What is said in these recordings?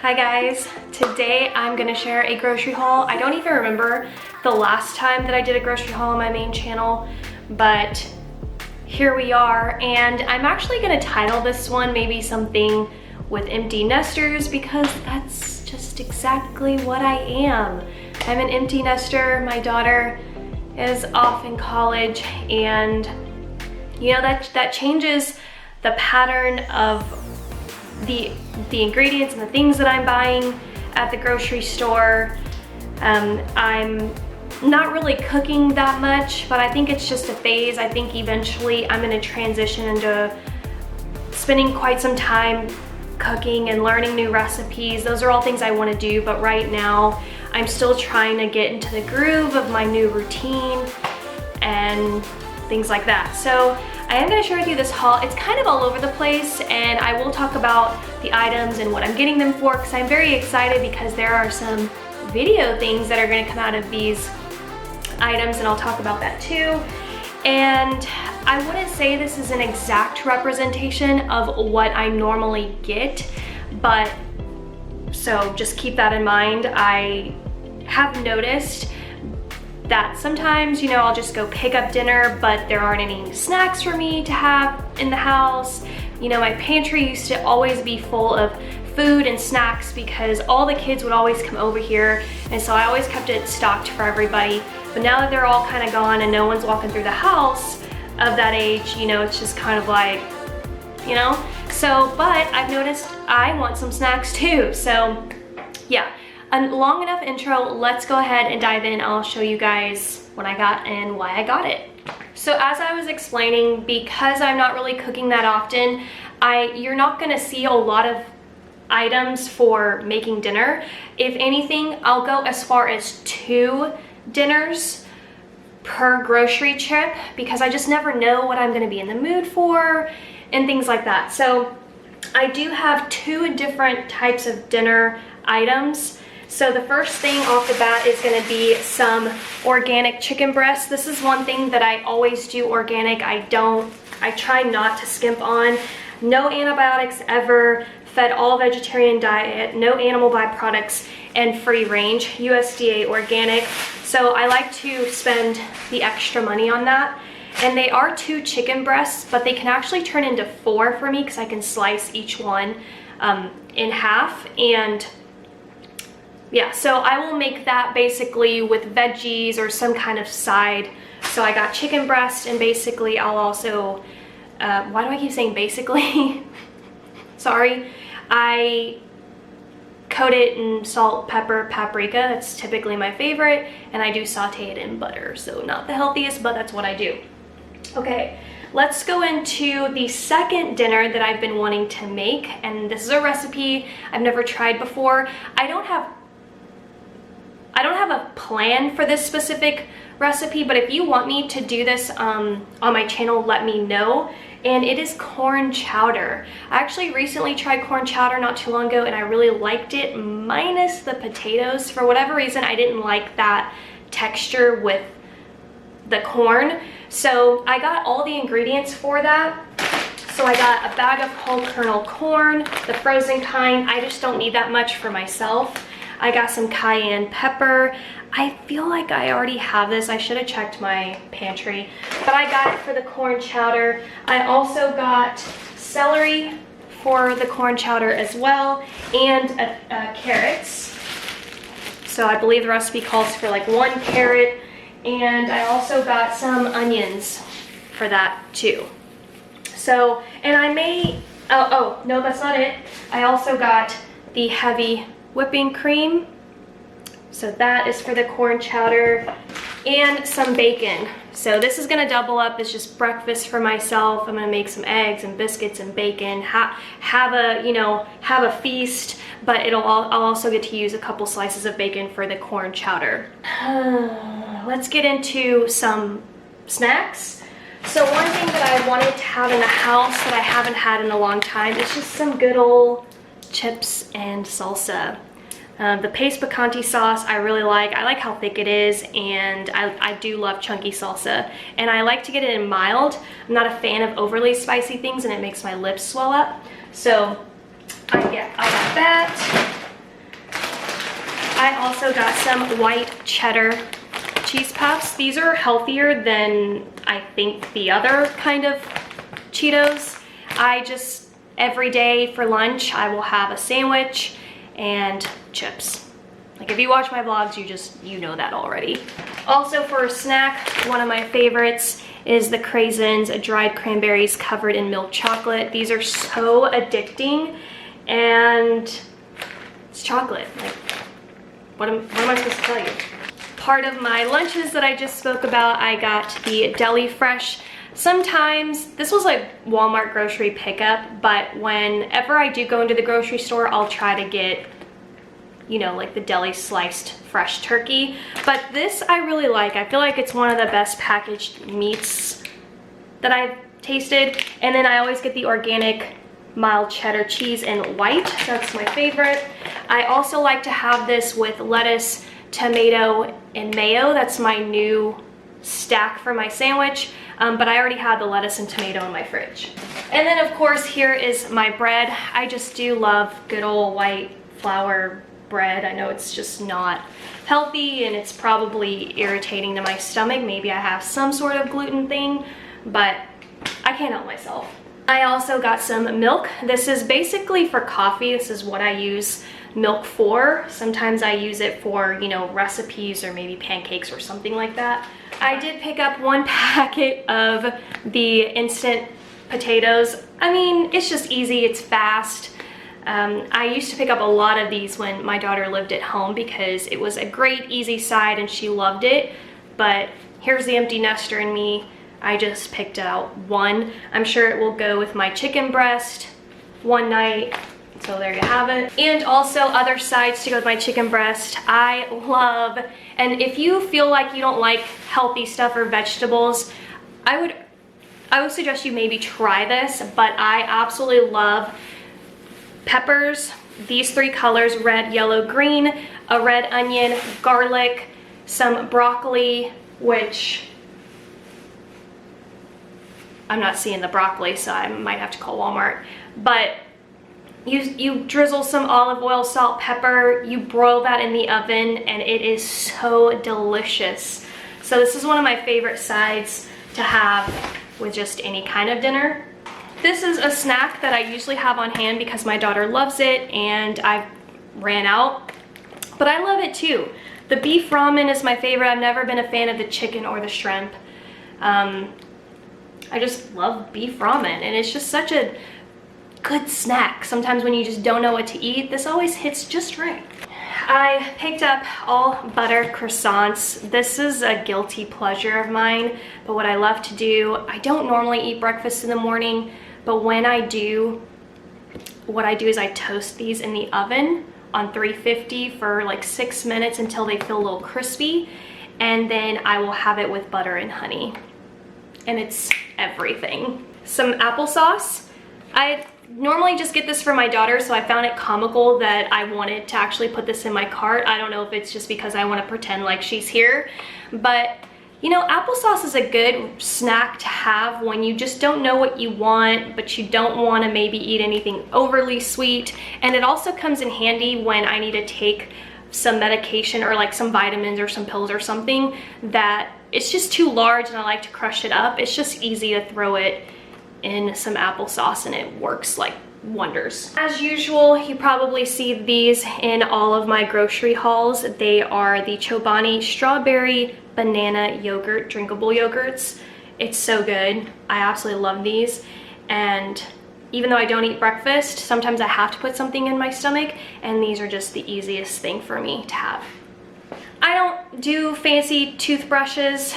Hi guys, today I'm gonna share a grocery haul. I don't even remember the last time that I did a grocery haul on my main channel, but here we are. And I'm actually gonna title this one maybe something with empty nesters, because that's just exactly what I am. I'm an empty nester. My daughter is off in college, and you know, that changes the pattern of the ingredients and the things that I'm buying at the grocery store. I'm not really cooking that much, but I think it's just a phase. I think eventually I'm gonna transition into spending quite some time cooking and learning new recipes. Those are all things I wanna do, but right now I'm still trying to get into the groove of my new routine and things like that. So I am gonna share with you this haul. It's kind of all over the place, and I will talk about the items and what I'm getting them for, because I'm very excited because there are some video things that are gonna come out of these items, and I'll talk about that too. And I wouldn't say this is an exact representation of what I normally get, but so just keep that in mind. I have noticed that sometimes, you know, I'll just go pick up dinner, but there aren't any snacks for me to have in the house. You know, my pantry used to always be full of food and snacks because all the kids would always come over here, and so I always kept it stocked for everybody. But now that they're all kind of gone and no one's walking through the house of that age, you know, it's just kind of like, you know? So, but I've noticed I want some snacks too. So yeah, a long enough intro. Let's go ahead and dive in. I'll show you guys what I got and why I got it. So as I was explaining, because I'm not really cooking that often, you're not gonna see a lot of items for making dinner. If anything, I'll go as far as 2 dinners per grocery trip, because I just never know what I'm gonna be in the mood for and things like that. So I do have 2 different types of dinner items. So the first thing off the bat is gonna be some organic chicken breasts. This is one thing that I always do organic. I try not to skimp on. No antibiotics ever, fed all vegetarian diet, no animal byproducts, and free range, USDA organic. So I like to spend the extra money on that. And they are 2 chicken breasts, but they can actually turn into 4 for me because I can slice each one in half. And yeah, so I will make that basically with veggies or some kind of side. So I got chicken breast, and basically I'll also, why do I keep saying basically? Sorry. I coat it in salt, pepper, paprika. That's typically my favorite. And I do saute it in butter. So not the healthiest, but that's what I do. Okay, let's go into the second dinner that I've been wanting to make. And this is a recipe I've never tried before. I don't have a plan for this specific recipe, but if you want me to do this on my channel, let me know. And it is corn chowder. I actually recently tried corn chowder not too long ago, and I really liked it, minus the potatoes. For whatever reason, I didn't like that texture with the corn. So I got all the ingredients for that. So I got a bag of whole kernel corn, the frozen kind. I just don't need that much for myself. I got some cayenne pepper. I feel like I already have this. I should have checked my pantry, but I got it for the corn chowder. I also got celery for the corn chowder as well, and carrots. So I believe the recipe calls for like 1 carrot, and I also got some onions for that too. So, and I may, oh no, that's not it. I also got the heavy whipping cream. So that is for the corn chowder, and some bacon. So this is gonna double up as just breakfast for myself. I'm gonna make some eggs and biscuits and bacon, have a feast, but I'll also get to use a couple slices of bacon for the corn chowder. Let's get into some snacks. So one thing that I wanted to have in the house that I haven't had in a long time is just some good old chips and salsa. The paste picante sauce I really like. I like how thick it is, and I do love chunky salsa. And I like to get it in mild. I'm not a fan of overly spicy things, and it makes my lips swell up. So I got that. I also got some white cheddar cheese puffs. These are healthier than I think the other kind of Cheetos. I just, every day for lunch, I will have a sandwich and chips. Like if you watch my vlogs, you know that already. Also for a snack, one of my favorites is the Craisins dried cranberries covered in milk chocolate. These are so addicting, and it's chocolate. Like, what am I supposed to tell you? Part of my lunches that I just spoke about, I got the Deli Fresh. Sometimes, this was like Walmart grocery pickup, but whenever I do go into the grocery store, I'll try to get, you know, like the deli sliced fresh turkey. But this I really like. I feel like it's one of the best packaged meats that I've tasted. And then I always get the organic mild cheddar cheese in white. That's my favorite. I also like to have this with lettuce, tomato, and mayo. That's my new stack for my sandwich. But I already had the lettuce and tomato in my fridge. And then of course here is my bread. I just do love good old white flour bread. I know it's just not healthy and it's probably irritating to my stomach. Maybe I have some sort of gluten thing, but I can't help myself. I also got some milk. This is basically for coffee. This is what I use milk for. Sometimes I use it for, you know, recipes or maybe pancakes or something like that. I did pick up one packet of the instant potatoes. I mean, it's just easy, it's fast. I used to pick up a lot of these when my daughter lived at home because it was a great easy side and she loved it. But here's the empty nester in me. I just picked out one. I'm sure it will go with my chicken breast one night. So there you have it. And also other sides to go with my chicken breast. I love, and if you feel like you don't like healthy stuff or vegetables, I would suggest you maybe try this, but I absolutely love peppers, these three colors, red, yellow, green, a red onion, garlic, some broccoli, which I'm not seeing the broccoli, so I might have to call Walmart, but you drizzle some olive oil, salt, pepper, you broil that in the oven, and it is so delicious. So this is one of my favorite sides to have with just any kind of dinner. This is a snack that I usually have on hand because my daughter loves it and I ran out, but I love it too. The beef ramen is my favorite. I've never been a fan of the chicken or the shrimp. I just love beef ramen, and it's just such a good snack. Sometimes when you just don't know what to eat, this always hits just right. I picked up all butter croissants. This is a guilty pleasure of mine, but what I love to do, I don't normally eat breakfast in the morning, but when I do, what I do is I toast these in the oven on 350 for like 6 minutes until they feel a little crispy, and then I will have it with butter and honey, and it's everything. Some applesauce. I normally just get this for my daughter, so I found it comical that I wanted to actually put this in my cart. I don't know if it's just because I want to pretend like she's here, but you know, applesauce is a good snack to have when you just don't know what you want, but you don't want to maybe eat anything overly sweet. And it also comes in handy when I need to take some medication or like some vitamins or some pills or something that it's just too large and I like to crush it up. It's just easy to throw it in some applesauce and it works like wonders. As usual, you probably see these in all of my grocery hauls. They are the Chobani strawberry banana yogurt drinkable yogurts. It's so good. I absolutely love these, and even though I don't eat breakfast, sometimes I have to put something in my stomach, and these are just the easiest thing for me to have. I don't do fancy toothbrushes.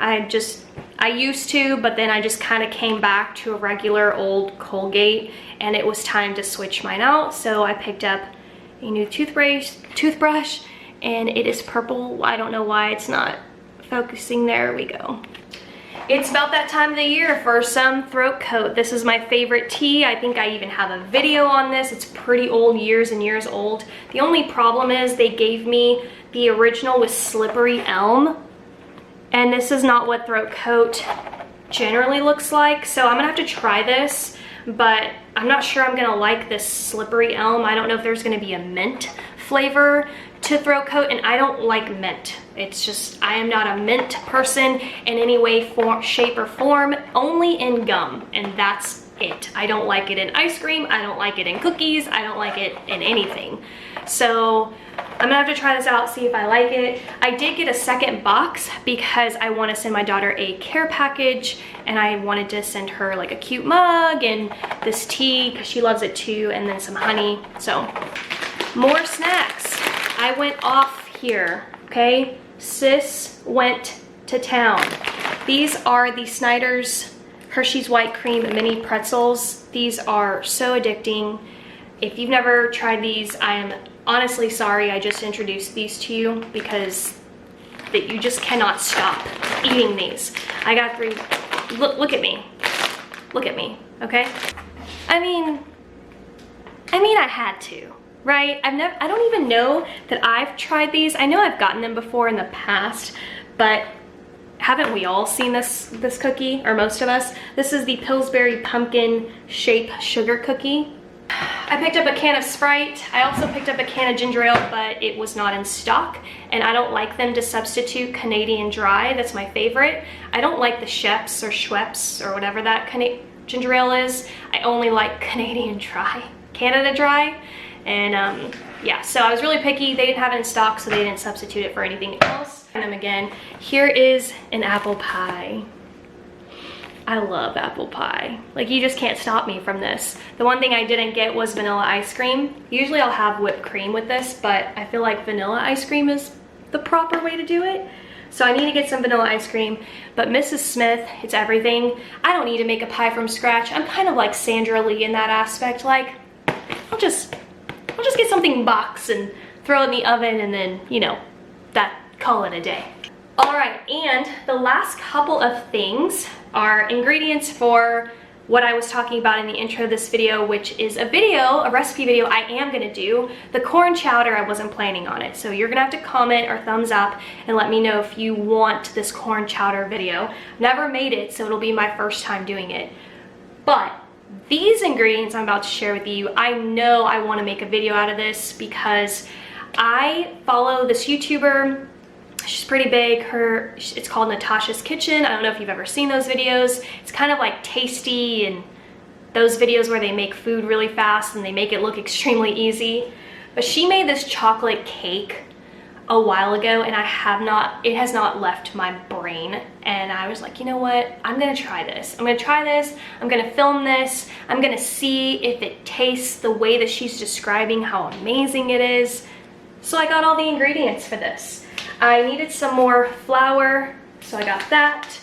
I used to, but then I just kind of came back to a regular old Colgate, and it was time to switch mine out. So I picked up a new toothbrush, and it is purple. I don't know why it's not focusing. There we go. It's about that time of the year for some throat coat. This is my favorite tea. I think I even have a video on this. It's pretty old, years and years old. The only problem is they gave me the original with slippery elm, and this is not what throat coat generally looks like, so I'm gonna have to try this. but I'm not sure I'm gonna like this slippery elm. I don't know if there's gonna be a mint flavor to throat coat, and I don't like mint. It's just, I am not a mint person in any way, shape, or form, only in gum, and that's it. I don't like it in ice cream, I don't like it in cookies, I don't like it in anything. So I'm gonna have to try this out, see if I like it. I did get a second box because I want to send my daughter a care package, and I wanted to send her like a cute mug and this tea because she loves it too, and then some honey. So more snacks. I went off here, okay? Sis went to town. These are the Snyder's Hershey's White Cream Mini Pretzels. These are so addicting. If you've never tried these, I am honestly sorry I just introduced these to you, because that you just cannot stop eating these. I got 3. Look at me. Look at me, okay? I mean I had to, right? I don't even know that I've tried these. I know I've gotten them before in the past, but haven't we all seen this cookie, or most of us? This is the Pillsbury Pumpkin Shape Sugar Cookie. I picked up a can of Sprite. I also picked up a can of ginger ale, but it was not in stock, and I don't like them to substitute Canadian Dry. That's my favorite. I don't like the Sheps or Schweppes or whatever that ginger ale is. I only like Canadian Dry, Canada Dry, and yeah, so I was really picky. They didn't have it in stock, so they didn't substitute it for anything else. And them again. Here is an apple pie. I love apple pie. Like, you just can't stop me from this. The one thing I didn't get was vanilla ice cream. Usually I'll have whipped cream with this, but I feel like vanilla ice cream is the proper way to do it. So I need to get some vanilla ice cream, but Mrs. Smith, it's everything. I don't need to make a pie from scratch. I'm kind of like Sandra Lee in that aspect. Like, I'll just get something boxed and throw it in the oven, and then, you know, call it a day. All right, and the last couple of things are ingredients for what I was talking about in the intro of this video, which is a recipe video I am gonna do. The corn chowder, I wasn't planning on it, so you're gonna have to comment or thumbs up and let me know if you want this corn chowder video. Never made it, so it'll be my first time doing it. But these ingredients I'm about to share with you, I know I wanna make a video out of this because I follow this YouTuber. She's pretty big. It's called Natasha's Kitchen. I don't know if you've ever seen those videos. It's kind of like Tasty and those videos where they make food really fast and they make it look extremely easy. But she made this chocolate cake a while ago, and it has not left my brain. And I was like, you know what? I'm gonna try this. I'm gonna film this. I'm gonna see if it tastes the way that she's describing how amazing it is. So I got all the ingredients for this. I needed some more flour, so I got that.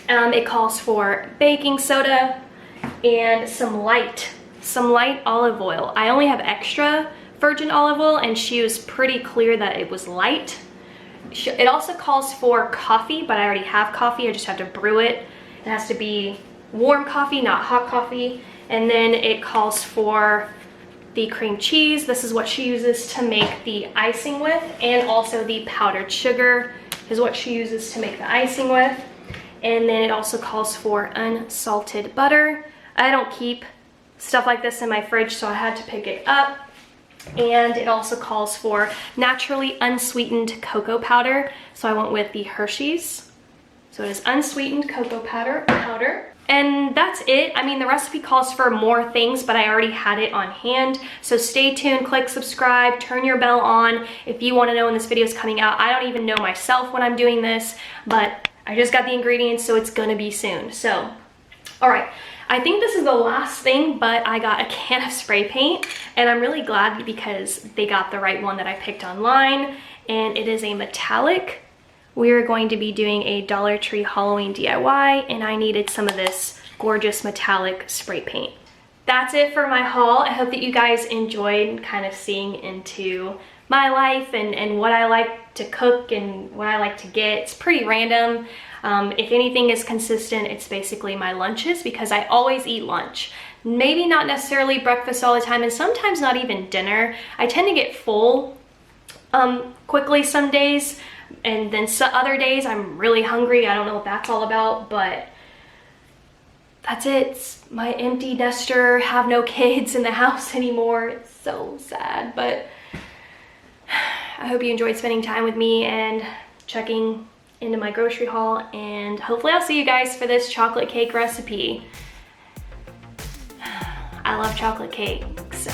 It calls for baking soda and some light olive oil. I only have extra virgin olive oil, and she was pretty clear that it was light. It also calls for coffee, but I already have coffee. I just have to brew it. It has to be warm coffee, not hot coffee. And then it calls for the cream cheese. This is what she uses to make the icing with, and also the powdered sugar is what she uses to make the icing with. And then it also calls for unsalted butter. I don't keep stuff like this in my fridge, so I had to pick it up. And it also calls for naturally unsweetened cocoa powder, so I went with the Hershey's. So it is unsweetened cocoa powder. And that's it. I mean, the recipe calls for more things, but I already had it on hand. So stay tuned, click subscribe, turn your bell on if you want to know when this video is coming out. I don't even know myself when I'm doing this, but I just got the ingredients, so it's gonna be soon. So, all right. I think this is the last thing, but I got a can of spray paint, and I'm really glad because they got the right one that I picked online, and it is a metallic. We're going to be doing a Dollar Tree Halloween DIY, and I needed some of this gorgeous metallic spray paint. That's it for my haul. I hope that you guys enjoyed kind of seeing into my life and what I like to cook and what I like to get. It's pretty random. If anything is consistent, it's basically my lunches, because I always eat lunch. Maybe not necessarily breakfast all the time, and sometimes not even dinner. I tend to get full quickly some days, and then other days I'm really hungry. I don't know what that's all about, but that's it. It's my empty nester, have no kids in the house anymore. It's so sad, but I hope you enjoyed spending time with me and checking into my grocery haul, and hopefully I'll see you guys for this chocolate cake recipe. I love chocolate cake, so